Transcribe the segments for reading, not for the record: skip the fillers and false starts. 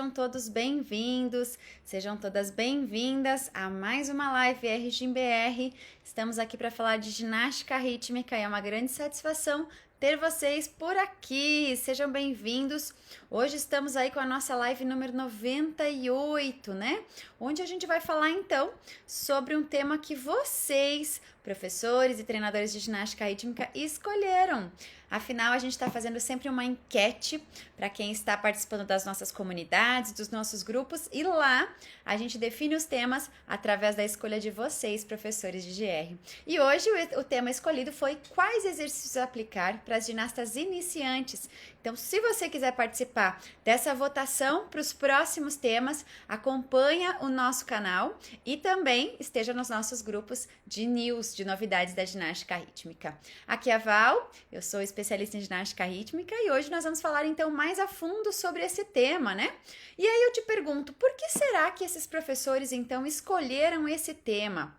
sejam todos bem-vindos, sejam todas bem-vindas a mais uma live RGBR. Estamos aqui para falar de ginástica rítmica e é uma grande satisfação ter vocês por aqui. Sejam bem-vindos. Hoje estamos aí com a nossa live número 98, né? Onde a gente vai falar então sobre um tema que vocês, professores e treinadores de ginástica rítmica, escolheram. Afinal, a gente está fazendo sempre uma enquete para quem está participando das nossas comunidades, dos nossos grupos, e lá a gente define os temas através da escolha de vocês, professores de GR. E hoje o tema escolhido foi quais exercícios aplicar para as ginastas iniciantes. Então, se você quiser participar dessa votação para os próximos temas, acompanha o nosso canal e também esteja nos nossos grupos de news, de novidades da ginástica rítmica. Aqui é a Val, eu sou especialista em ginástica rítmica e hoje nós vamos falar então mais a fundo sobre esse tema, né? E aí eu te pergunto, por que será que esses professores então escolheram esse tema?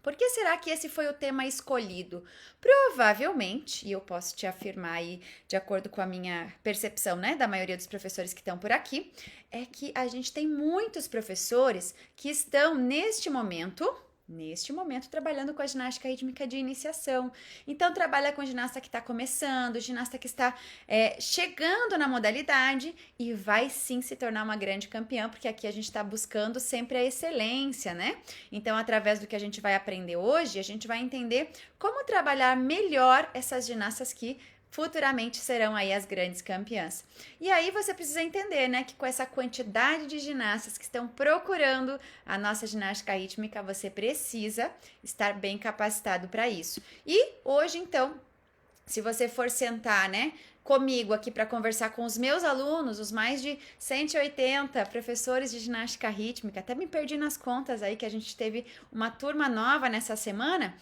Por que será que esse foi o tema escolhido? Provavelmente, e eu posso te afirmar aí, de acordo com a minha percepção, né, da maioria dos professores que estão por aqui, é que a gente tem muitos professores que estão neste momento trabalhando com a ginástica rítmica de iniciação. Então, trabalha com ginasta que está começando, ginasta que está chegando na modalidade e vai sim se tornar uma grande campeã, porque aqui a gente está buscando sempre a excelência, né? Então, através do que a gente vai aprender hoje, a gente vai entender como trabalhar melhor essas ginastas que futuramente serão aí as grandes campeãs. E aí você precisa entender, né, que com essa quantidade de ginastas que estão procurando a nossa ginástica rítmica, você precisa estar bem capacitado para isso. E hoje, então, se você for sentar, né, comigo aqui para conversar com os meus alunos, os mais de 180 professores de ginástica rítmica, até me perdi nas contas aí que a gente teve uma turma nova nessa semana,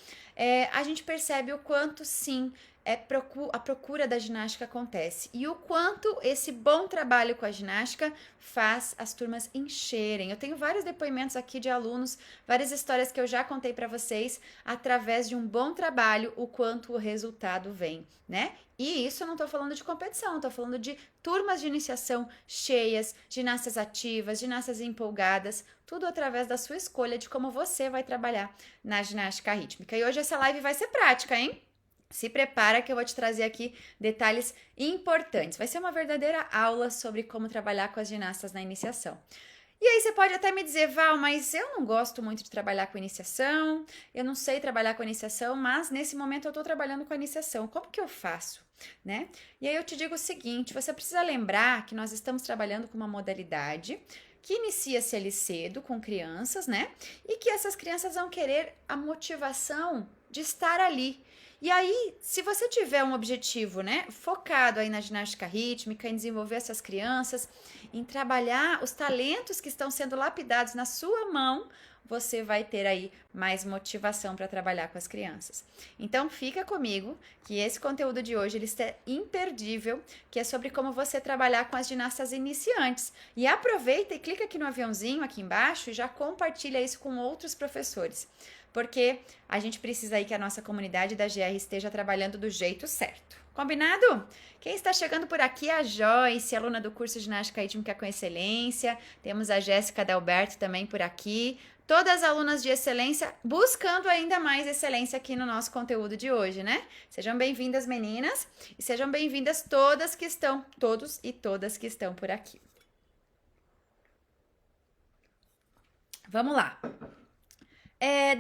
a gente percebe o quanto sim, a procura da ginástica acontece e o quanto esse bom trabalho com a ginástica faz as turmas encherem. Eu tenho vários depoimentos aqui de alunos, várias histórias que eu já contei para vocês através de um bom trabalho, o quanto o resultado vem, né? E isso eu não estou falando de competição, estou falando de turmas de iniciação cheias, ginastas ativas, ginastas empolgadas, tudo através da sua escolha de como você vai trabalhar na ginástica rítmica. E hoje essa live vai ser prática, hein? Se prepara que eu vou te trazer aqui detalhes importantes. Vai ser uma verdadeira aula sobre como trabalhar com as ginastas na iniciação. E aí você pode até me dizer, Val, mas eu não gosto muito de trabalhar com iniciação, eu não sei trabalhar com iniciação, mas nesse momento eu estou trabalhando com a iniciação. Como que eu faço? Né? E aí eu te digo o seguinte, você precisa lembrar que nós estamos trabalhando com uma modalidade que inicia-se ali cedo com crianças, né? E que essas crianças vão querer a motivação de estar ali. E aí, se você tiver um objetivo, né, focado aí na ginástica rítmica, em desenvolver essas crianças, em trabalhar os talentos que estão sendo lapidados na sua mão, você vai ter aí mais motivação para trabalhar com as crianças. Então, fica comigo, que esse conteúdo de hoje ele está imperdível, que é sobre como você trabalhar com as ginastas iniciantes. E aproveita e clica aqui no aviãozinho aqui embaixo e já compartilha isso com outros professores. Porque a gente precisa aí que a nossa comunidade da GR esteja trabalhando do jeito certo. Combinado? Quem está chegando por aqui é a Joyce, aluna do curso de Ginástica Rítmica com Excelência. Temos a Jéssica Adalberto também por aqui. Todas alunas de excelência buscando ainda mais excelência aqui no nosso conteúdo de hoje, né? Sejam bem-vindas, meninas, e sejam bem-vindas todas que estão, todos e todas que estão por aqui. Vamos lá.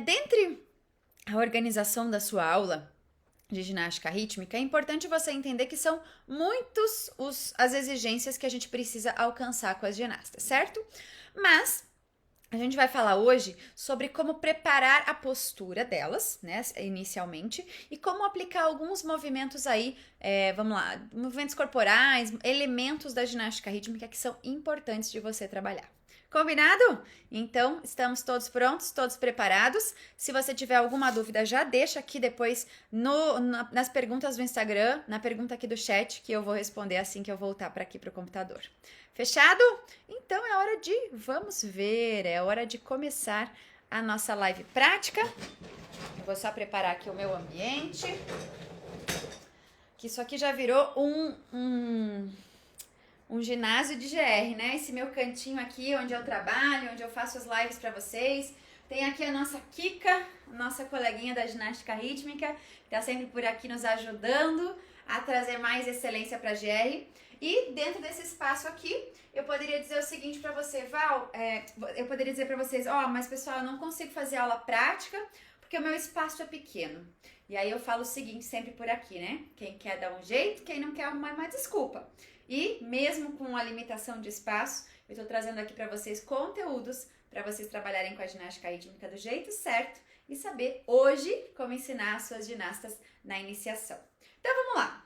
Dentre a organização da sua aula de ginástica rítmica, é importante você entender que são muitos as exigências que a gente precisa alcançar com as ginastas, certo? Mas a gente vai falar hoje sobre como preparar a postura delas, né, inicialmente, e como aplicar alguns movimentos aí, vamos lá, movimentos corporais, elementos da ginástica rítmica que são importantes de você trabalhar. Combinado? Então, estamos todos prontos, todos preparados. Se você tiver alguma dúvida, já deixa aqui depois nas perguntas do Instagram, na pergunta aqui do chat, que eu vou responder assim que eu voltar para aqui para o computador. Fechado? Então, é hora de, vamos ver, é hora de começar a nossa live prática. Eu vou só preparar aqui o meu ambiente, que isso aqui já virou um ginásio de GR, né? Esse meu cantinho aqui, onde eu trabalho, onde eu faço as lives para vocês. Tem aqui a nossa Kika, nossa coleguinha da ginástica rítmica, que tá sempre por aqui nos ajudando a trazer mais excelência para a GR. E dentro desse espaço aqui, eu poderia dizer o seguinte para você, Val, eu poderia dizer para vocês, mas pessoal, eu não consigo fazer aula prática porque o meu espaço é pequeno. E aí eu falo o seguinte sempre por aqui, né? Quem quer dar um jeito, quem não quer arrumar uma desculpa. E mesmo com a limitação de espaço, eu tô trazendo aqui para vocês conteúdos para vocês trabalharem com a ginástica rítmica do jeito certo e saber hoje como ensinar as suas ginastas na iniciação. Então vamos lá.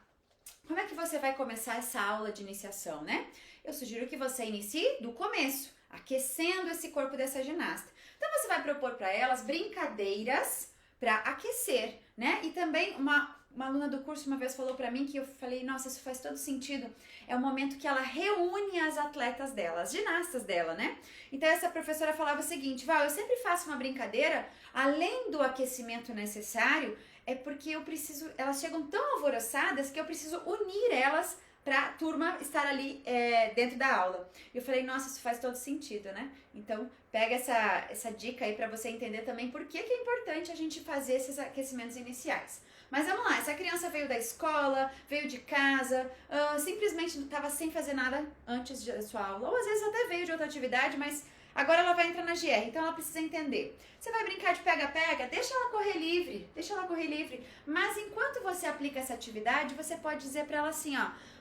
Como é que você vai começar essa aula de iniciação, né? Eu sugiro que você inicie do começo, aquecendo esse corpo dessa ginasta. Então você vai propor para elas brincadeiras para aquecer, né? E também uma aluna do curso uma vez falou para mim que eu falei, nossa, isso faz todo sentido. É o momento que ela reúne as atletas dela, as ginastas dela, né? Então essa professora falava o seguinte, Val, eu sempre faço uma brincadeira, além do aquecimento necessário, é porque elas chegam tão alvoroçadas que eu preciso unir elas para a turma estar ali dentro da aula. E eu falei, nossa, isso faz todo sentido, né? Então, pega essa dica aí para você entender também por que é importante a gente fazer esses aquecimentos iniciais. Mas vamos lá, essa criança veio da escola, veio de casa, simplesmente estava sem fazer nada antes da sua aula, ou às vezes até veio de outra atividade, mas agora ela vai entrar na GR, então ela precisa entender. Você vai brincar de pega-pega? Deixa ela correr livre. Mas enquanto você aplica essa atividade, você pode dizer para ela assim,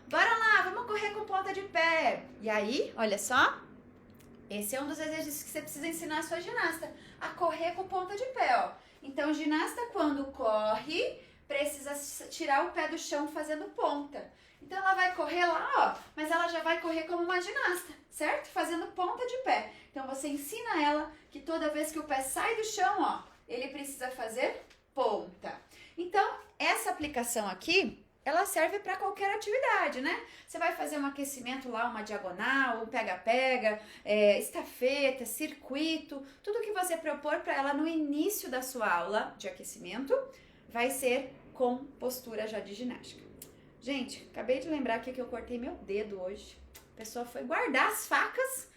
bora lá, vamos correr com ponta de pé. E aí, olha só, esse é um dos exercícios que você precisa ensinar a sua ginasta, a correr com ponta de pé, Então, ginasta quando corre, precisa tirar o pé do chão fazendo ponta. Então ela vai correr lá, mas ela já vai correr como uma ginasta, certo? Fazendo ponta de pé. Então você ensina ela que toda vez que o pé sai do chão, ele precisa fazer ponta. Então, essa aplicação aqui, ela serve para qualquer atividade, né? Você vai fazer um aquecimento lá, uma diagonal, um pega-pega, estafeta, circuito, tudo que você propor para ela no início da sua aula de aquecimento, vai ser com postura já de ginástica. Gente, acabei de lembrar aqui que eu cortei meu dedo hoje. A pessoa foi guardar as facas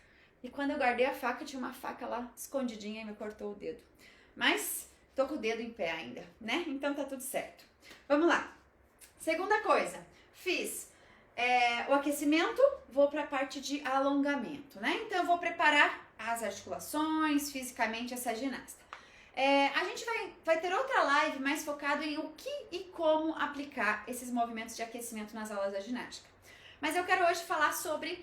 e quando eu guardei a faca, tinha uma faca lá escondidinha e me cortou o dedo. Mas tô com o dedo em pé ainda, né? Então tá tudo certo. Vamos lá. Segunda coisa, fiz o aquecimento, vou para a parte de alongamento, né? Então eu vou preparar as articulações, fisicamente essa ginasta. A gente vai ter outra live mais focada em o que e como aplicar esses movimentos de aquecimento nas aulas da ginástica. Mas eu quero hoje falar sobre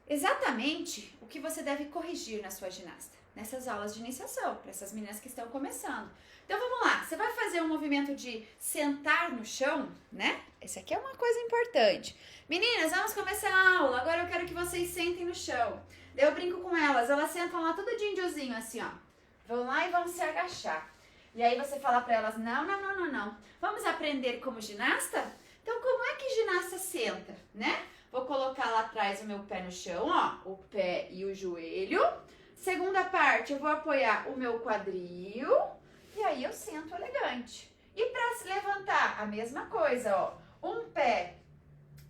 exatamente o que você deve corrigir na sua ginasta, nessas aulas de iniciação, para essas meninas que estão começando. Então vamos lá, você vai fazer um movimento de sentar no chão, né? Esse aqui é uma coisa importante. Meninas, vamos começar a aula, agora eu quero que vocês sentem no chão. Daí eu brinco com elas sentam lá tudo de índiozinho assim, Vão lá e vão se agachar. E aí você fala para elas, não. Vamos aprender como ginasta? Então, como é que ginasta senta, né? Vou colocar lá atrás o meu pé no chão, o pé e o joelho. Segunda parte, eu vou apoiar o meu quadril. E aí eu sento elegante. E para se levantar, a mesma coisa, Um pé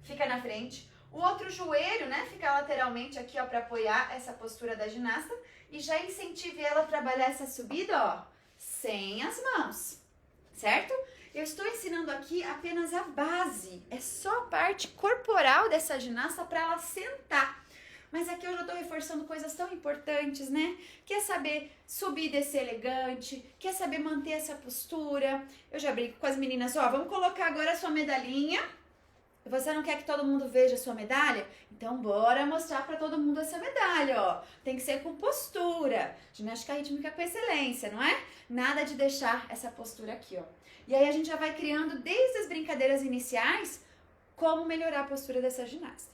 fica na frente, o outro joelho, né, fica lateralmente aqui, para apoiar essa postura da ginasta. E já incentive ela a trabalhar essa subida, sem as mãos, certo? Eu estou ensinando aqui apenas a base, é só a parte corporal dessa ginasta para ela sentar. Mas aqui eu já estou reforçando coisas tão importantes, né? Quer saber subir e descer elegante, quer saber manter essa postura. Eu já brinco com as meninas, vamos colocar agora a sua medalhinha. Você não quer que todo mundo veja a sua medalha? Então bora mostrar para todo mundo essa medalha, Tem que ser com postura. Ginástica rítmica com excelência, não é? Nada de deixar essa postura aqui, E aí a gente já vai criando desde as brincadeiras iniciais como melhorar a postura dessa ginasta.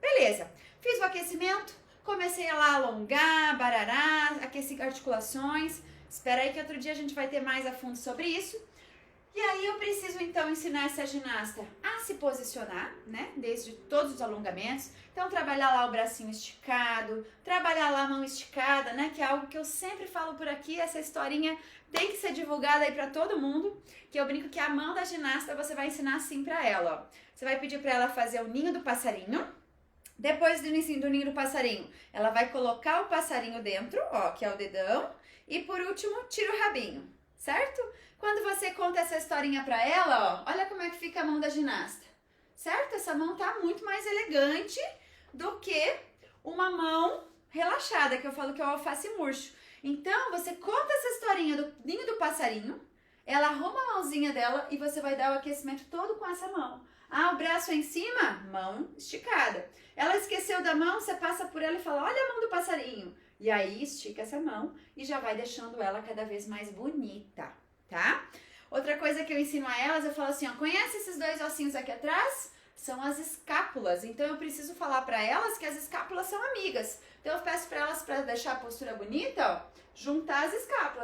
Beleza. Fiz o aquecimento, comecei a lá alongar, barará, aqueci articulações. Espera aí que outro dia a gente vai ter mais a fundo sobre isso. E aí eu preciso então ensinar essa ginasta a se posicionar, né? Desde todos os alongamentos. Então trabalhar lá o bracinho esticado, trabalhar lá a mão esticada, né? Que é algo que eu sempre falo por aqui, essa historinha tem que ser divulgada aí pra todo mundo. Que eu brinco que a mão da ginasta você vai ensinar assim pra ela, Você vai pedir pra ela fazer o ninho do passarinho. Depois do ninho do passarinho, ela vai colocar o passarinho dentro, ó, que é o dedão. E por último, tira o rabinho, certo? Quando você conta essa historinha pra ela, ó, olha como é que fica a mão da ginasta, certo? Essa mão tá muito mais elegante do que uma mão relaxada, que eu falo que é o alface murcho. Então, você conta essa historinha do ninho do passarinho, ela arruma a mãozinha dela e você vai dar o aquecimento todo com essa mão. Ah, o braço é em cima? Mão esticada. Ela esqueceu da mão, você passa por ela e fala, olha a mão do passarinho. E aí, estica essa mão e já vai deixando ela cada vez mais bonita, tá? Outra coisa que eu ensino a elas, eu falo assim, ó, conhece esses dois ossinhos aqui atrás? São as escápulas. Então, eu preciso falar para elas que as escápulas são amigas. Então, eu peço para elas, para deixar a postura bonita, ó, juntar as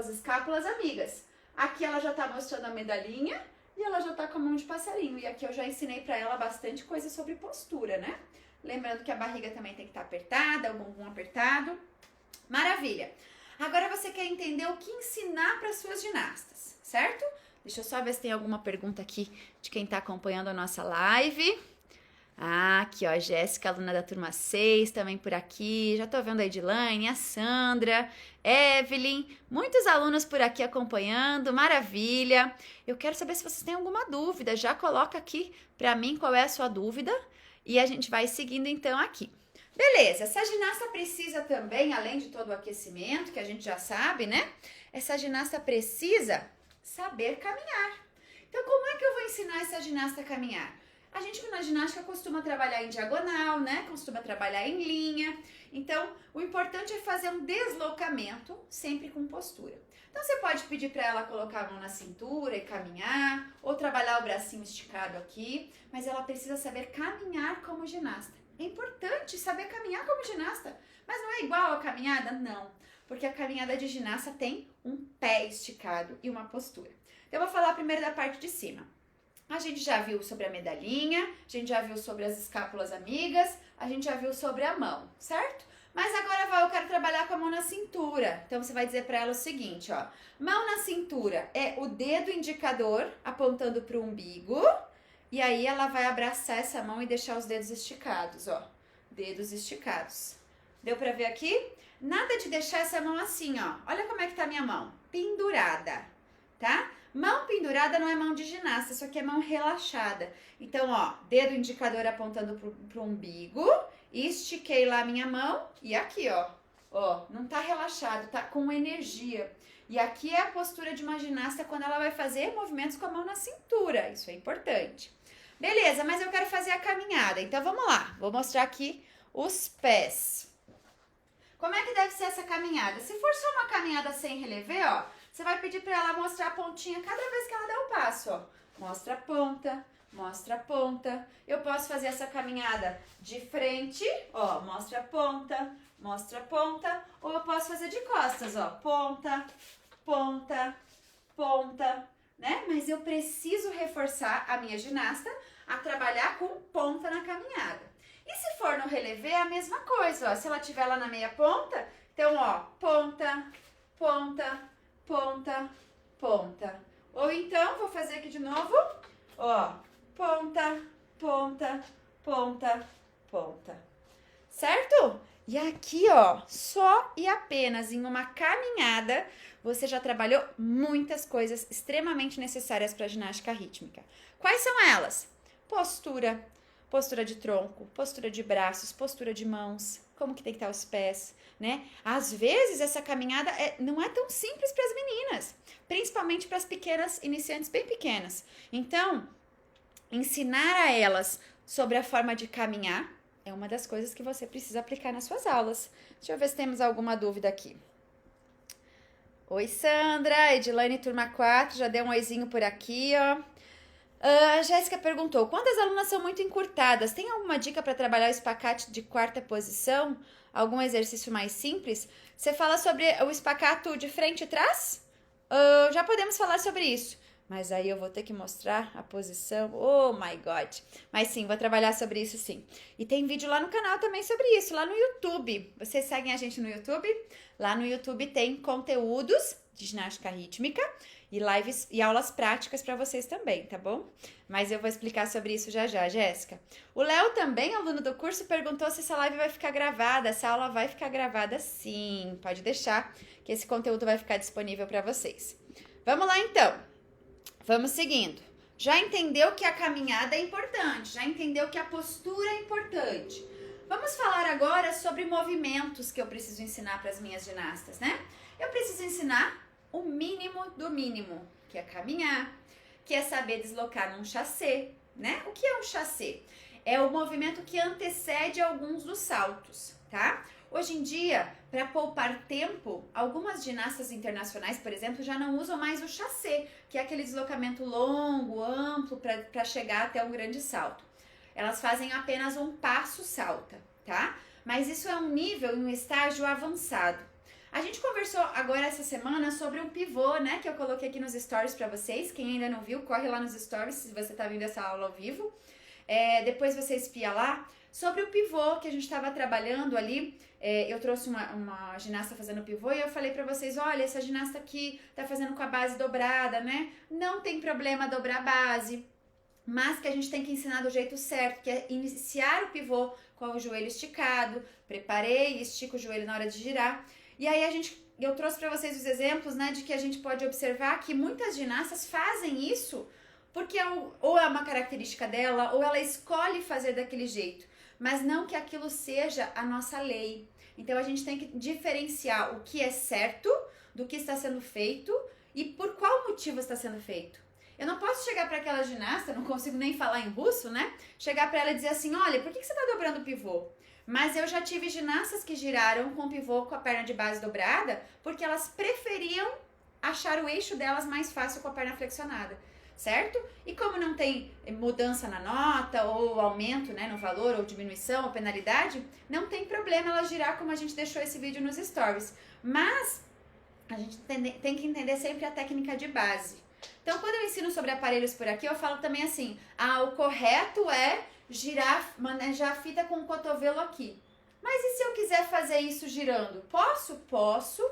escápulas amigas. Aqui ela já tá mostrando a medalhinha e ela já tá com a mão de passarinho. E aqui eu já ensinei para ela bastante coisa sobre postura, né? Lembrando que a barriga também tem que estar apertada, o bumbum apertado. Maravilha! Agora você quer entender o que ensinar para suas ginastas, certo? Deixa eu só ver se tem alguma pergunta aqui de quem está acompanhando a nossa live. Ah, aqui ó, a Jéssica, aluna da turma 6, também por aqui. Já tô vendo a Edilane, a Sandra, Evelyn, muitos alunos por aqui acompanhando, maravilha. Eu quero saber se vocês têm alguma dúvida, já coloca aqui para mim qual é a sua dúvida e a gente vai seguindo então aqui. Beleza, essa ginasta precisa também, além de todo o aquecimento, que a gente já sabe, né? Essa ginasta precisa saber caminhar. Então, como é que eu vou ensinar essa ginasta a caminhar? A gente na ginástica costuma trabalhar em diagonal, né? Costuma trabalhar em linha. Então, o importante é fazer um deslocamento sempre com postura. Então, você pode pedir para ela colocar a mão na cintura e caminhar, ou trabalhar o bracinho esticado aqui, mas ela precisa saber caminhar como ginasta. É importante saber caminhar como ginasta, mas não é igual a caminhada? Não, porque a caminhada de ginasta tem um pé esticado e uma postura. Então, eu vou falar primeiro da parte de cima. A gente já viu sobre a medalhinha, a gente já viu sobre as escápulas amigas, a gente já viu sobre a mão, certo? Mas agora eu quero trabalhar com a mão na cintura. Então, você vai dizer para ela o seguinte, ó. Mão na cintura é o dedo indicador apontando para o umbigo. E aí, ela vai abraçar essa mão e deixar os dedos esticados, ó. Dedos esticados. Deu para ver aqui? Nada de deixar essa mão assim, ó. Olha como é que tá a minha mão. Pendurada, tá? Mão pendurada não é mão de ginasta, isso aqui é mão relaxada. Então, ó, dedo indicador apontando pro umbigo, estiquei lá a minha mão e aqui, ó, não tá relaxado, tá com energia. E aqui é a postura de uma ginasta quando ela vai fazer movimentos com a mão na cintura, isso é importante. Beleza, mas eu quero fazer a caminhada, então vamos lá, vou mostrar aqui os pés. Como é que deve ser essa caminhada? Se for só uma caminhada sem relevé, ó, você vai pedir para ela mostrar a pontinha cada vez que ela der o passo, ó. Mostra a ponta, mostra a ponta. Eu posso fazer essa caminhada de frente, ó, mostra a ponta, ou eu posso fazer de costas, ó, ponta, ponta, ponta, né? Mas eu preciso reforçar a minha ginasta a trabalhar com ponta na caminhada. E se for no relevé, é a mesma coisa, ó. Se ela estiver lá na meia ponta, então, ó, ponta, ponta, ponta, ponta. Ou então, vou fazer aqui de novo, ó, ponta, ponta, ponta, ponta. Certo? E aqui, ó, só e apenas em uma caminhada, você já trabalhou muitas coisas extremamente necessárias para a ginástica rítmica. Quais são elas? Postura, postura de tronco, postura de braços, postura de mãos, como que tem que estar os pés, né? Às vezes essa caminhada não é tão simples para as meninas, principalmente para as pequenas iniciantes bem pequenas. Então, ensinar a elas sobre a forma de caminhar é uma das coisas que você precisa aplicar nas suas aulas. Deixa eu ver se temos alguma dúvida aqui. Oi, Sandra, Edilane, turma 4, já deu um oizinho por aqui, ó. A Jéssica perguntou, quando as alunas são muito encurtadas, tem alguma dica para trabalhar o espacate de quarta posição? Algum exercício mais simples? Você fala sobre o espacato de frente e trás? Já podemos falar sobre isso. Mas aí eu vou ter que mostrar a posição. Oh my God. Mas sim, vou trabalhar sobre isso sim. E tem vídeo lá no canal também sobre isso, lá no YouTube. Vocês seguem a gente no YouTube? Lá no YouTube tem conteúdos de ginástica rítmica. e lives e aulas práticas para vocês também, tá bom? Mas eu vou explicar sobre isso já já, Jéssica. O Léo também, aluno do curso, perguntou se essa live vai ficar gravada. Essa aula vai ficar gravada sim, pode deixar que esse conteúdo vai ficar disponível para vocês. Vamos lá então, vamos seguindo. Já entendeu que a caminhada é importante, já entendeu que a postura é importante. Vamos falar agora sobre movimentos que eu preciso ensinar para as minhas ginastas, né? Eu preciso ensinar o mínimo do mínimo, que é caminhar, que é saber deslocar num chassé, né? O que é um chassé? É o movimento que antecede alguns dos saltos, tá? Hoje em dia, para poupar tempo, algumas ginastas internacionais, por exemplo, já não usam mais o chassé, que é aquele deslocamento longo, amplo, para chegar até um grande salto. Elas fazem apenas um passo salta, tá? Mas isso é um nível e um estágio avançado. A gente conversou agora essa semana sobre um pivô, né? Que eu coloquei aqui nos stories para vocês. Quem ainda não viu, corre lá nos stories se você tá vendo essa aula ao vivo. Depois você espia lá. Sobre o pivô que a gente estava trabalhando ali, eu trouxe uma ginasta fazendo pivô e eu falei para vocês, olha, essa ginasta aqui tá fazendo com a base dobrada, né? Não tem problema dobrar a base, mas que a gente tem que ensinar do jeito certo, que é iniciar o pivô com o joelho esticado, preparei e estico o joelho na hora de girar. E aí eu trouxe para vocês os exemplos, né, de que a gente pode observar que muitas ginastas fazem isso porque ou é uma característica dela, ou ela escolhe fazer daquele jeito, mas não que aquilo seja a nossa lei. Então a gente tem que diferenciar o que é certo do que está sendo feito e por qual motivo está sendo feito. Eu não posso chegar para aquela ginasta, não consigo nem falar em russo, né? Chegar para ela e dizer assim, olha, por que você está dobrando o pivô? Mas eu já tive ginastas que giraram com o pivô com a perna de base dobrada porque elas preferiam achar o eixo delas mais fácil com a perna flexionada, certo? E como não tem mudança na nota ou aumento, né, no valor ou diminuição ou penalidade, não tem problema ela girar como a gente deixou esse vídeo nos stories. Mas a gente tem que entender sempre a técnica de base. Então, quando eu ensino sobre aparelhos por aqui, eu falo também assim, o correto é manejar a fita com o cotovelo aqui. Mas e se eu quiser fazer isso girando? Posso,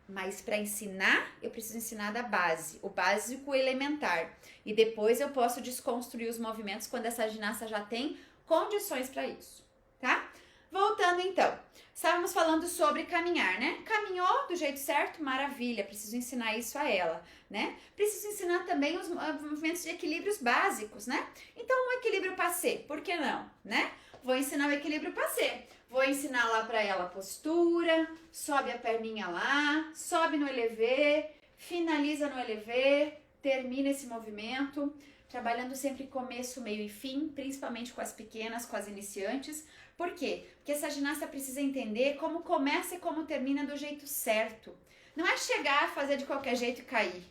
mas para ensinar, eu preciso ensinar da base, o básico elementar. E depois eu posso desconstruir os movimentos quando essa ginasta já tem condições para isso, tá? Voltando então, estávamos falando sobre caminhar, né? Caminhou do jeito certo? Maravilha, preciso ensinar isso a ela, né? Preciso ensinar também os movimentos de equilíbrios básicos, né? Então, um equilíbrio passé, por que não, né? Vou ensinar o equilíbrio passé. Vou ensinar lá para ela a postura, sobe a perninha lá, sobe no élevé, finaliza no élevé, termina esse movimento, trabalhando sempre começo, meio e fim, principalmente com as pequenas, com as iniciantes. Por quê? Porque essa ginasta precisa entender como começa e como termina do jeito certo. Não é chegar, fazer de qualquer jeito e cair.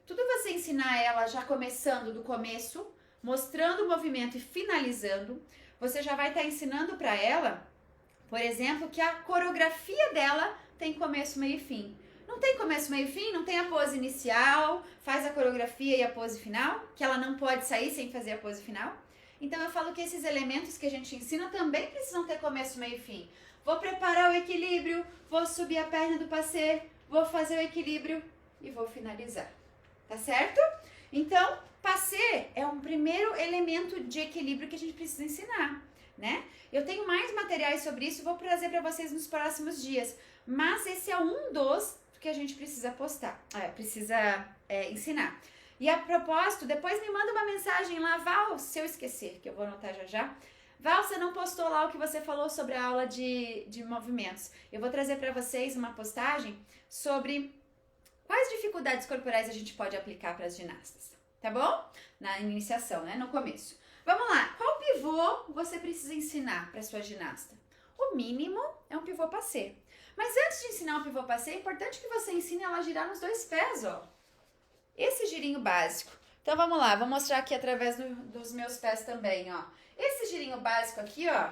Tudo você ensinar ela já começando do começo, mostrando o movimento e finalizando, você já vai estar ensinando para ela, por exemplo, que a coreografia dela tem começo, meio e fim. Não tem começo, meio e fim? Não tem a pose inicial, faz a coreografia e a pose final, que ela não pode sair sem fazer a pose final? Então eu falo que esses elementos que a gente ensina também precisam ter começo, meio e fim. Vou preparar o equilíbrio, vou subir a perna do passé, vou fazer o equilíbrio e vou finalizar. Tá certo? Então, passé é um primeiro elemento de equilíbrio que a gente precisa ensinar, né? Eu tenho mais materiais sobre isso, vou trazer para vocês nos próximos dias. Mas esse é um dos que a gente precisa ensinar. E a propósito, depois me manda uma mensagem lá, Val, se eu esquecer, que eu vou anotar já já. Val, você não postou lá o que você falou sobre a aula de movimentos. Eu vou trazer para vocês uma postagem sobre quais dificuldades corporais a gente pode aplicar para as ginastas, tá bom? Na iniciação, né? No começo. Vamos lá, qual pivô você precisa ensinar para sua ginasta? O mínimo é um pivô passé. Mas antes de ensinar um pivô passé, é importante que você ensine ela a girar nos dois pés, ó. Esse girinho básico. Então vamos lá, vou mostrar aqui através dos meus pés também, ó. Esse girinho básico aqui, ó,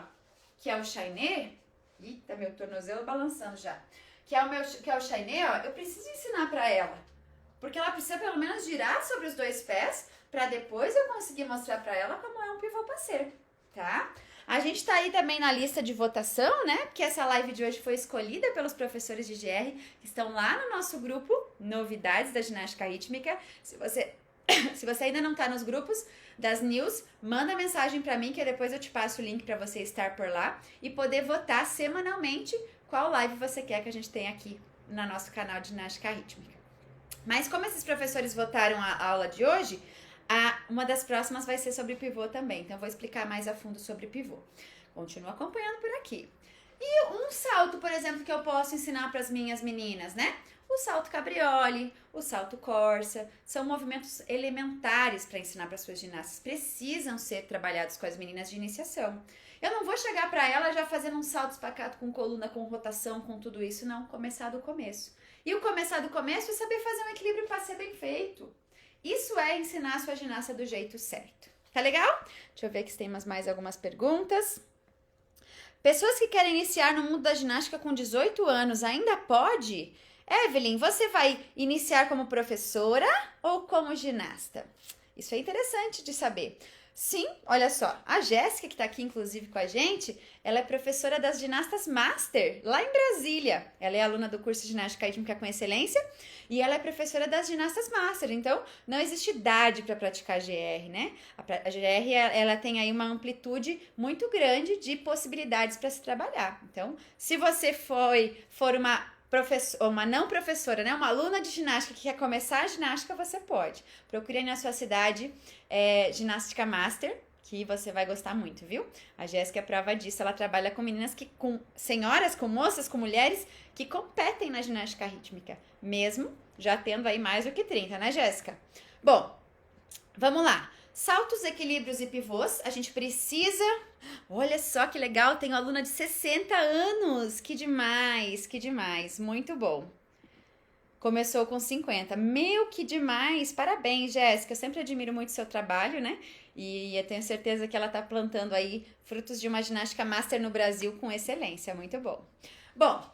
que é o chainê. Ih, tá meu tornozelo balançando já. Que é o chainê, ó, eu preciso ensinar pra ela. Porque ela precisa pelo menos girar sobre os dois pés, pra depois eu conseguir mostrar pra ela como é um pivô passé. tá? A gente tá aí também na lista de votação, né? Porque essa live de hoje foi escolhida pelos professores de GR que estão lá no nosso grupo Novidades da Ginástica Rítmica. Se você ainda não tá nos grupos das news, manda mensagem para mim que depois eu te passo o link para você estar por lá e poder votar semanalmente qual live você quer que a gente tenha aqui no nosso canal de Ginástica Rítmica. Mas como esses professores votaram a aula de hoje, uma das próximas vai ser sobre pivô também. Então, eu vou explicar mais a fundo sobre pivô. Continua acompanhando por aqui. E um salto, por exemplo, que eu posso ensinar para as minhas meninas, né? O salto cabriole, o salto corsa, são movimentos elementares para ensinar para suas ginastas. Precisam ser trabalhados com as meninas de iniciação. Eu não vou chegar para ela já fazendo um salto espacato com coluna, com rotação, com tudo isso, não. Começar do começo. E o começar do começo é saber fazer um equilíbrio para ser bem feito. Isso é ensinar a sua ginasta do jeito certo. Tá legal? Deixa eu ver aqui se tem mais algumas perguntas. Pessoas que querem iniciar no mundo da ginástica com 18 anos, ainda pode? Evelyn, você vai iniciar como professora ou como ginasta? Isso é interessante de saber. Sim, olha só, a Jéssica, que está aqui inclusive com a gente, ela é professora das ginastas Master, lá em Brasília. Ela é aluna do curso de Ginástica Rítmica com Excelência e ela é professora das ginastas Master. Então, não existe idade para praticar GR, né? A GR, ela tem aí uma amplitude muito grande de possibilidades para se trabalhar. Então, se você for uma não professora, né? Uma aluna de ginástica que quer começar a ginástica, você pode. Procure aí na sua cidade ginástica master, que você vai gostar muito, viu? A Jéssica é prova disso, ela trabalha com meninas com senhoras, com moças, com mulheres que competem na ginástica rítmica, mesmo já tendo aí mais do que 30, né, Jéssica? Bom, vamos lá. Saltos, equilíbrios e pivôs, a gente precisa... Olha só que legal, tenho aluna de 60 anos, que demais, muito bom. Começou com 50, meu, que demais, parabéns, Jéssica, eu sempre admiro muito seu trabalho, né? E eu tenho certeza que ela tá plantando aí frutos de uma ginástica master no Brasil com excelência, muito bom. Bom,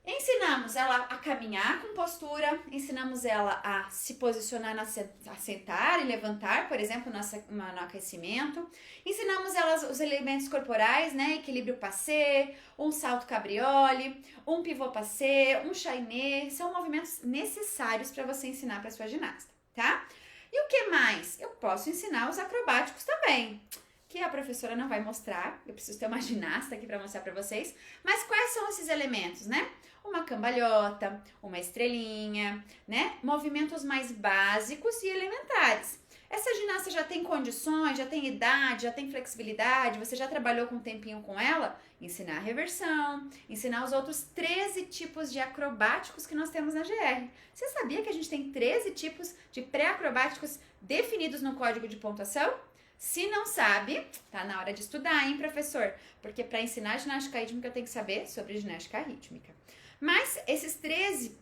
ensinamos ela a caminhar com postura, ensinamos ela a se posicionar, a sentar e levantar, por exemplo, no aquecimento. Ensinamos ela os elementos corporais, né? Equilíbrio passé, um salto cabriole, um pivô passé, um chainé. São movimentos necessários para você ensinar para sua ginasta, tá? E o que mais? Eu posso ensinar os acrobáticos também, que a professora não vai mostrar. Eu preciso ter uma ginasta aqui para mostrar para vocês. Mas quais são esses elementos, né? Uma cambalhota, uma estrelinha, né? Movimentos mais básicos e elementares. Essa ginasta já tem condições, já tem idade, já tem flexibilidade, você já trabalhou com um tempinho com ela? Ensinar a reversão, ensinar os outros 13 tipos de acrobáticos que nós temos na GR. Você sabia que a gente tem 13 tipos de pré-acrobáticos definidos no código de pontuação? Se não sabe, tá na hora de estudar, hein, professor? Porque para ensinar ginástica rítmica eu tenho que saber sobre ginástica rítmica. Mas esses 13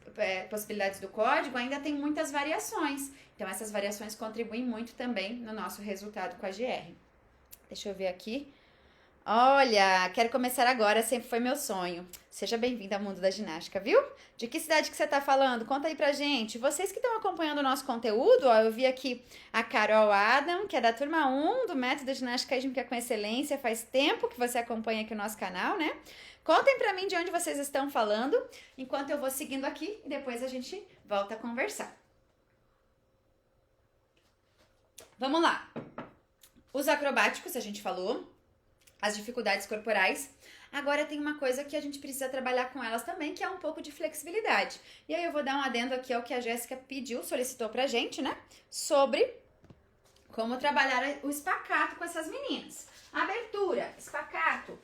possibilidades do código ainda tem muitas variações. Então, essas variações contribuem muito também no nosso resultado com a GR. Deixa eu ver aqui. Olha, quero começar agora, sempre foi meu sonho. Seja bem-vindo ao mundo da ginástica, viu? De que cidade que você tá falando? Conta aí pra gente. Vocês que estão acompanhando o nosso conteúdo, ó, eu vi aqui a Carol Adam, que é da turma 1 do Método Ginástica Rítmica com Excelência. Faz tempo que você acompanha aqui o nosso canal, né? Contem pra mim de onde vocês estão falando, enquanto eu vou seguindo aqui e depois a gente volta a conversar. Vamos lá. Os acrobáticos, a gente falou. As dificuldades corporais. Agora tem uma coisa que a gente precisa trabalhar com elas também, que é um pouco de flexibilidade. E aí eu vou dar um adendo aqui ao que a Jéssica pediu, solicitou pra gente, né? Sobre como trabalhar o espacato com essas meninas. Abertura, espacato.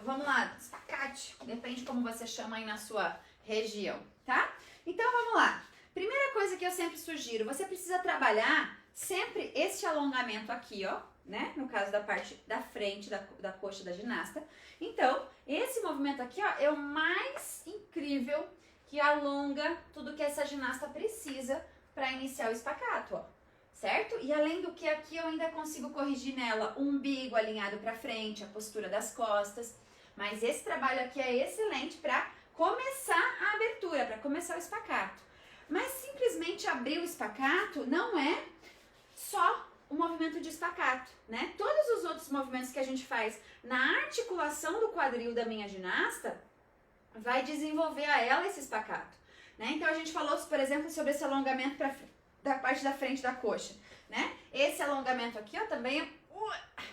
Vamos lá, espacate. Depende como você chama aí na sua região, tá? Então vamos lá. Primeira coisa que eu sempre sugiro, você precisa trabalhar sempre este alongamento aqui, ó. Né? No caso da parte da frente da coxa da ginasta. Então, esse movimento aqui, ó, é o mais incrível que alonga tudo que essa ginasta precisa para iniciar o espacato, ó. Certo? E além do que aqui eu ainda consigo corrigir nela o umbigo alinhado para frente, a postura das costas. Mas esse trabalho aqui é excelente para começar a abertura, para começar o espacato. Mas simplesmente abrir o espacato não é só o movimento de espacate, né? Todos os outros movimentos que a gente faz na articulação do quadril da minha ginasta vai desenvolver a ela esse espacate, né? Então a gente falou, por exemplo, sobre esse alongamento da parte da frente da coxa, né? Esse alongamento aqui, ó, também é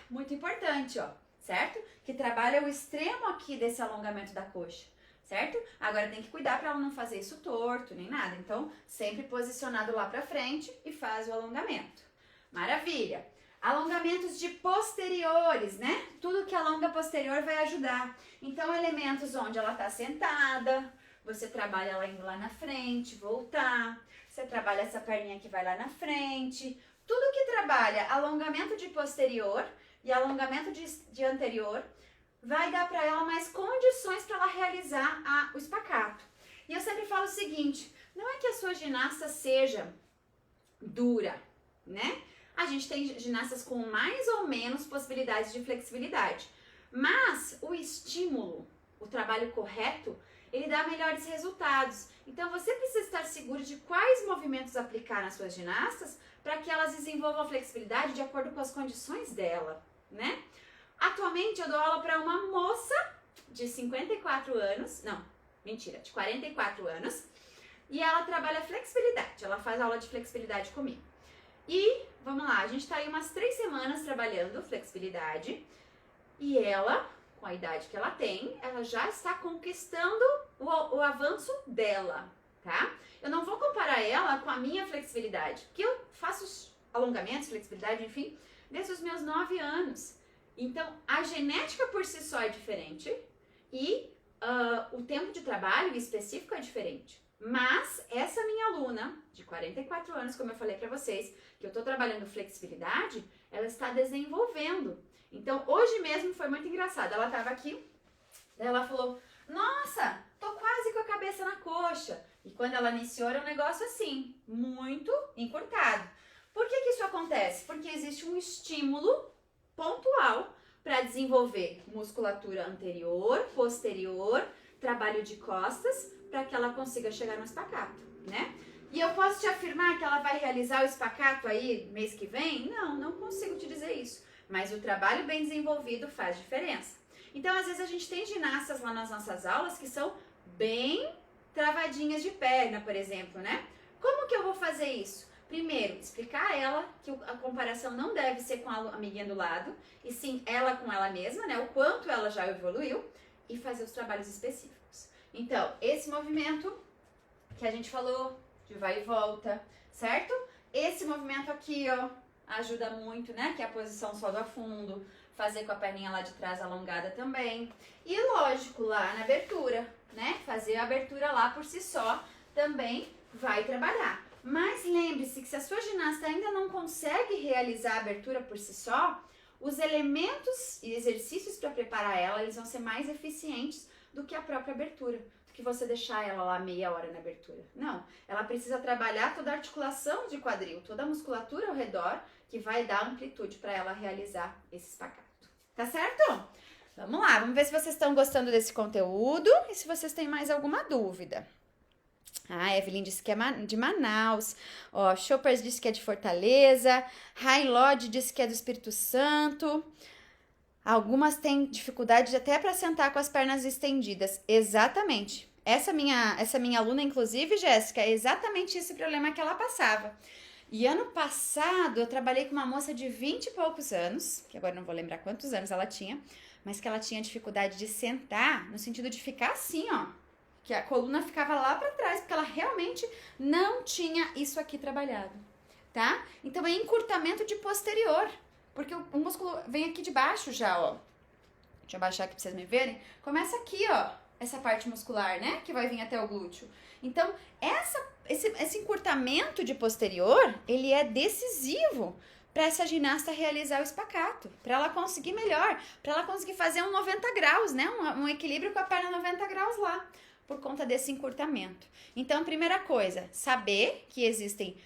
muito importante, ó, certo? Que trabalha o extremo aqui desse alongamento da coxa, certo? Agora tem que cuidar para ela não fazer isso torto nem nada. Então, sempre posicionado lá para frente e faz o alongamento. Maravilha! Alongamentos de posteriores, né? Tudo que alonga posterior vai ajudar. Então, elementos onde ela está sentada, você trabalha ela indo lá na frente, voltar. Você trabalha essa perninha que vai lá na frente. Tudo que trabalha alongamento de posterior e alongamento de anterior vai dar para ela mais condições para ela realizar o espacate. E eu sempre falo o seguinte, não é que a sua ginasta seja dura, né? A gente tem ginastas com mais ou menos possibilidades de flexibilidade, mas o estímulo, o trabalho correto, ele dá melhores resultados. Então você precisa estar seguro de quais movimentos aplicar nas suas ginastas para que elas desenvolvam a flexibilidade de acordo com as condições dela, né? Atualmente eu dou aula para uma moça de 54 anos, não, mentira, de 44 anos, e ela trabalha flexibilidade, ela faz aula de flexibilidade comigo. E, vamos lá, a gente tá aí umas 3 semanas trabalhando flexibilidade, e ela, com a idade que ela tem, ela já está conquistando o avanço dela, tá? Eu não vou comparar ela com a minha flexibilidade, porque eu faço alongamentos, flexibilidade, enfim, desde os meus 9 anos. Então, a genética por si só é diferente e o tempo de trabalho específico é diferente. Mas essa minha aluna, de 44 anos, como eu falei pra vocês, que eu tô trabalhando flexibilidade, ela está desenvolvendo. Então, hoje mesmo foi muito engraçado. Ela tava aqui, ela falou, nossa, tô quase com a cabeça na coxa. E quando ela iniciou, era um negócio assim, muito encurtado. Por que isso acontece? Porque existe um estímulo pontual para desenvolver musculatura anterior, posterior, trabalho de costas, para que ela consiga chegar no espacate, né? E eu posso te afirmar que ela vai realizar o espacate aí mês que vem? Não, não consigo te dizer isso. Mas o trabalho bem desenvolvido faz diferença. Então, às vezes a gente tem ginastas lá nas nossas aulas que são bem travadinhas de perna, por exemplo, né? Como que eu vou fazer isso? Primeiro, explicar a ela que a comparação não deve ser com a amiguinha do lado, e sim ela com ela mesma, né? O quanto ela já evoluiu, e fazer os trabalhos específicos. Então, esse movimento que a gente falou, de vai e volta, certo? Esse movimento aqui, ó, ajuda muito, né? Que é a posição só do afundo, fazer com a perninha lá de trás alongada também. E lógico, lá na abertura, né? Fazer a abertura lá por si só também vai trabalhar. Mas lembre-se que se a sua ginasta ainda não consegue realizar a abertura por si só, os elementos e exercícios para preparar ela, eles vão ser mais eficientes do que a própria abertura, do que você deixar ela lá meia hora na abertura. Não, ela precisa trabalhar toda a articulação de quadril, toda a musculatura ao redor, que vai dar amplitude para ela realizar esse espacate. Tá certo? Vamos lá, vamos ver se vocês estão gostando desse conteúdo e se vocês têm mais alguma dúvida. Ah, Evelyn disse que é de Manaus. Ó, Choppers disse que é de Fortaleza. High Lodge disse que é do Espírito Santo. Algumas têm dificuldade até para sentar com as pernas estendidas. Exatamente. Essa minha aluna, inclusive, Jéssica, é exatamente esse problema que ela passava. E ano passado eu trabalhei com uma moça de 20 e poucos anos, que agora não vou lembrar quantos anos ela tinha, mas que ela tinha dificuldade de sentar, no sentido de ficar assim, ó. Que a coluna ficava lá pra trás, porque ela realmente não tinha isso aqui trabalhado, tá? Então, é encurtamento de posterior, porque o músculo vem aqui de baixo já, ó. Deixa eu abaixar aqui pra vocês me verem. Começa aqui, ó, essa parte muscular, né? Que vai vir até o glúteo. Então, esse encurtamento de posterior, ele é decisivo para essa ginasta realizar o espacate, para ela conseguir melhor, para ela conseguir fazer um 90 graus, né? Um equilíbrio com a perna 90 graus lá, por conta desse encurtamento. Então, primeira coisa, saber que existem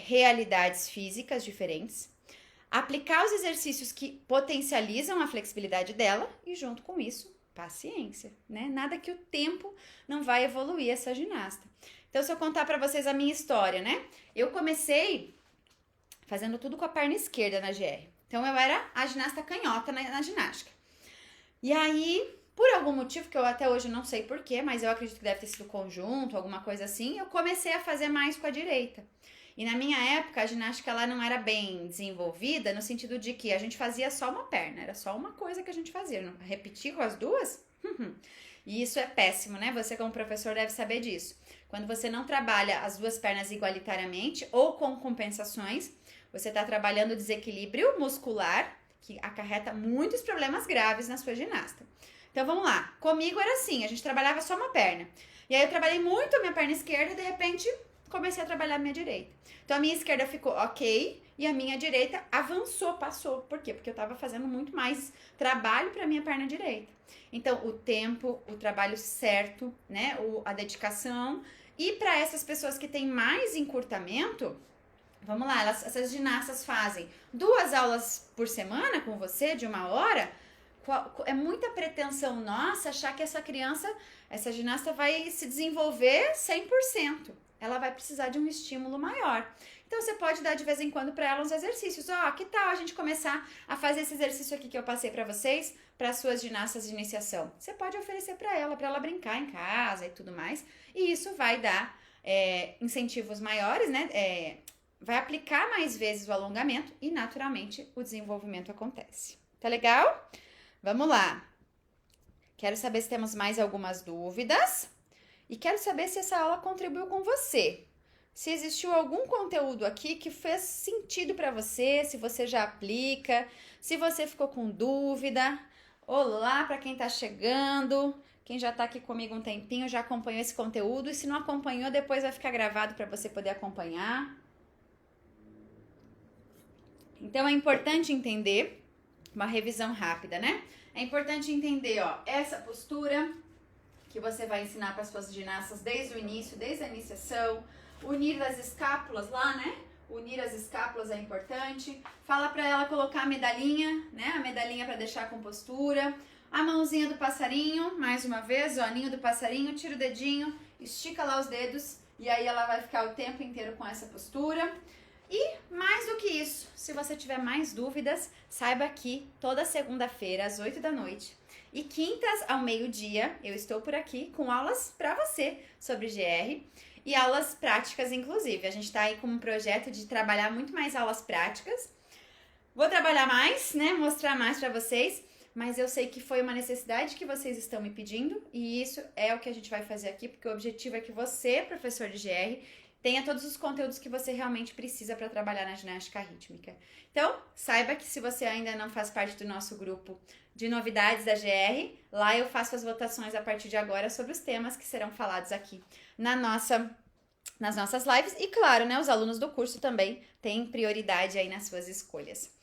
realidades físicas diferentes, aplicar os exercícios que potencializam a flexibilidade dela e, junto com isso, paciência, né? Nada que o tempo não vai evoluir essa ginasta. Então, se eu contar para vocês a minha história, né? Eu comecei fazendo tudo com a perna esquerda na GR. Então eu era a ginasta canhota na ginástica. E aí, por algum motivo, que eu até hoje não sei porquê, mas eu acredito que deve ter sido conjunto, alguma coisa assim, eu comecei a fazer mais com a direita. E na minha época, a ginástica ela não era bem desenvolvida, no sentido de que a gente fazia só uma perna, era só uma coisa que a gente fazia. Não repetir com as duas? E isso é péssimo, né? Você como professor deve saber disso. Quando você não trabalha as duas pernas igualitariamente ou com compensações, você está trabalhando desequilíbrio muscular, que acarreta muitos problemas graves na sua ginasta. Então vamos lá, comigo era assim, a gente trabalhava só uma perna. E aí eu trabalhei muito a minha perna esquerda e de repente comecei a trabalhar a minha direita. Então a minha esquerda ficou ok e a minha direita avançou, passou. Por quê? Porque eu estava fazendo muito mais trabalho para a minha perna direita. Então o tempo, o trabalho certo, né, a dedicação. E para essas pessoas que têm mais encurtamento, vamos lá, essas ginastas fazem 2 aulas por semana com você, de 1 hora. É muita pretensão nossa achar que essa criança, essa ginasta vai se desenvolver 100%. Ela vai precisar de um estímulo maior. Então, você pode dar de vez em quando para ela uns exercícios. Que tal a gente começar a fazer esse exercício aqui que eu passei para vocês, para as suas ginastas de iniciação? Você pode oferecer para ela brincar em casa e tudo mais. E isso vai dar incentivos maiores, né? Vai aplicar mais vezes o alongamento e, naturalmente, o desenvolvimento acontece. Tá legal? Vamos lá. Quero saber se temos mais algumas dúvidas e quero saber se essa aula contribuiu com você. Se existiu algum conteúdo aqui que fez sentido para você, se você já aplica, se você ficou com dúvida. Olá para quem está chegando, quem já está aqui comigo um tempinho, já acompanhou esse conteúdo e se não acompanhou, depois vai ficar gravado para você poder acompanhar. Então é importante entender, uma revisão rápida, né? É importante entender, essa postura que você vai ensinar para as suas ginastas desde o início, desde a iniciação, unir as escápulas lá, né? Unir as escápulas é importante. Fala para ela colocar a medalhinha, né? A medalhinha para deixar com postura. A mãozinha do passarinho, mais uma vez, o aninho do passarinho, tira o dedinho, estica lá os dedos e aí ela vai ficar o tempo inteiro com essa postura. E mais do que isso, se você tiver mais dúvidas, saiba que toda segunda-feira às 8 da noite e quintas ao meio-dia eu estou por aqui com aulas para você sobre GR e aulas práticas inclusive. A gente está aí com um projeto de trabalhar muito mais aulas práticas. Vou trabalhar mais, né? Mostrar mais para vocês, mas eu sei que foi uma necessidade que vocês estão me pedindo e isso é o que a gente vai fazer aqui, porque o objetivo é que você, professor de GR, tenha todos os conteúdos que você realmente precisa para trabalhar na ginástica rítmica. Então, saiba que se você ainda não faz parte do nosso grupo de novidades da GR, lá eu faço as votações a partir de agora sobre os temas que serão falados aqui nas nossas lives. E claro, né, os alunos do curso também têm prioridade aí nas suas escolhas.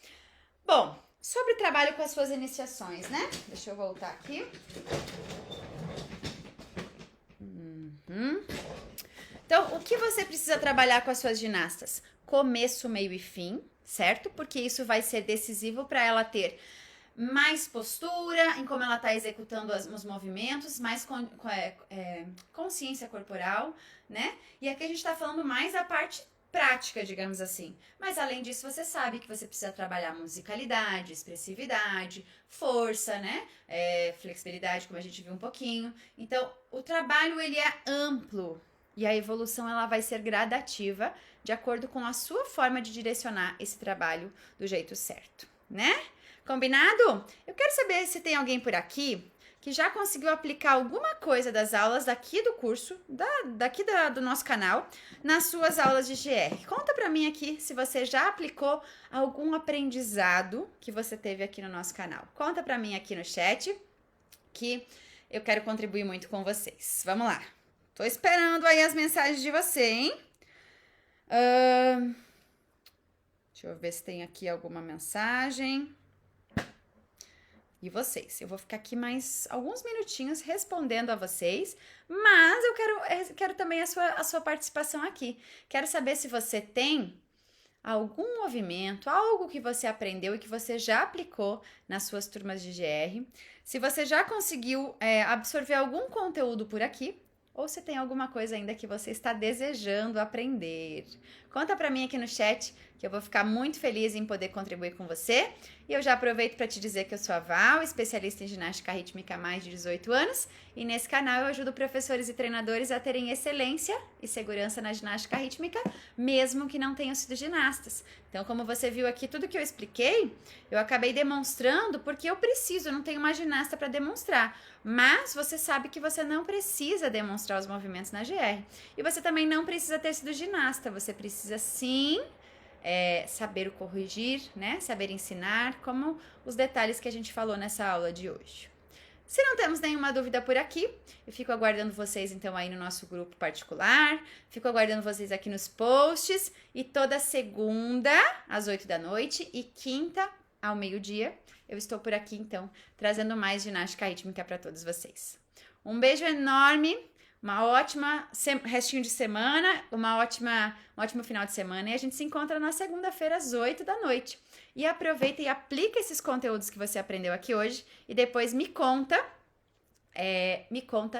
Bom, sobre o trabalho com as suas iniciações, né? Deixa eu voltar aqui. Então, o que você precisa trabalhar com as suas ginastas? Começo, meio e fim, certo? Porque isso vai ser decisivo para ela ter mais postura em como ela está executando os movimentos, mais consciência corporal, né? E aqui a gente está falando mais a parte prática, digamos assim. Mas além disso, você sabe que você precisa trabalhar musicalidade, expressividade, força, né? Flexibilidade, como a gente viu um pouquinho. Então, o trabalho, ele é amplo. E a evolução ela vai ser gradativa, de acordo com a sua forma de direcionar esse trabalho do jeito certo, né? Combinado? Eu quero saber se tem alguém por aqui que já conseguiu aplicar alguma coisa das aulas daqui do curso, do nosso canal, nas suas aulas de GR. Conta pra mim aqui se você já aplicou algum aprendizado que você teve aqui no nosso canal. Conta pra mim aqui no chat, que eu quero contribuir muito com vocês. Vamos lá. Tô esperando aí as mensagens de você, hein? Deixa eu ver se tem aqui alguma mensagem. E vocês? Eu vou ficar aqui mais alguns minutinhos respondendo a vocês, mas eu quero também a sua participação aqui. Quero saber se você tem algum movimento, algo que você aprendeu e que você já aplicou nas suas turmas de GR. Se você já conseguiu absorver algum conteúdo por aqui, ou se tem alguma coisa ainda que você está desejando aprender. conta pra mim aqui no chat, que eu vou ficar muito feliz em poder contribuir com você. E eu já aproveito para te dizer que eu sou a Val, especialista em ginástica rítmica há mais de 18 anos, e nesse canal eu ajudo professores e treinadores a terem excelência e segurança na ginástica rítmica, mesmo que não tenham sido ginastas. Então, como você viu aqui, tudo que eu expliquei, eu acabei demonstrando porque eu preciso, eu não tenho uma ginasta para demonstrar. Mas você sabe que você não precisa demonstrar os movimentos na GR. E você também não precisa ter sido ginasta, você precisa sim saber o corrigir, né? Saber ensinar, como os detalhes que a gente falou nessa aula de hoje. Se não temos nenhuma dúvida por aqui, eu fico aguardando vocês então aí no nosso grupo particular, fico aguardando vocês aqui nos posts e toda segunda às 8 da noite e quinta ao meio-dia eu estou por aqui então trazendo mais ginástica rítmica para todos vocês. Um beijo enorme, uma ótima restinho de semana, um ótimo final de semana e a gente se encontra na segunda-feira às 8 da noite. E aproveita e aplica esses conteúdos que você aprendeu aqui hoje e depois me conta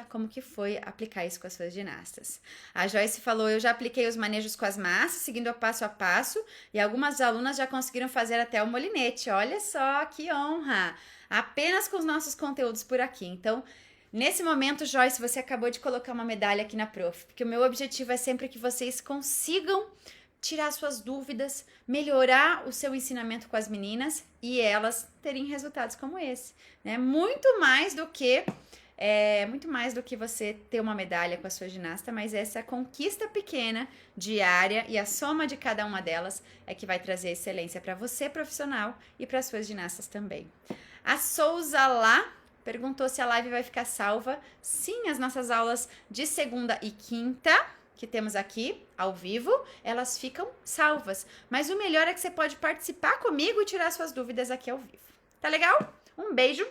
como que foi aplicar isso com as suas ginastas. A Joyce falou, eu já apliquei os manejos com as massas, seguindo o passo a passo, e algumas alunas já conseguiram fazer até o molinete. Olha só que honra! Apenas com os nossos conteúdos por aqui. Então, nesse momento, Joyce, você acabou de colocar uma medalha aqui na prof, porque o meu objetivo é sempre que vocês consigam tirar suas dúvidas, melhorar o seu ensinamento com as meninas e elas terem resultados como esse, né? Muito mais do que você ter uma medalha com a sua ginasta, mas essa conquista pequena, diária, e a soma de cada uma delas é que vai trazer excelência para você, profissional, e para as suas ginastas também. A Souza lá perguntou se a live vai ficar salva. Sim, as nossas aulas de segunda e quinta, que temos aqui, ao vivo, elas ficam salvas. Mas o melhor é que você pode participar comigo e tirar suas dúvidas aqui ao vivo. Tá legal? Um beijo,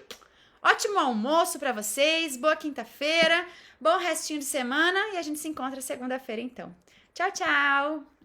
ótimo almoço para vocês, boa quinta-feira, bom restinho de semana e a gente se encontra segunda-feira então. Tchau, tchau!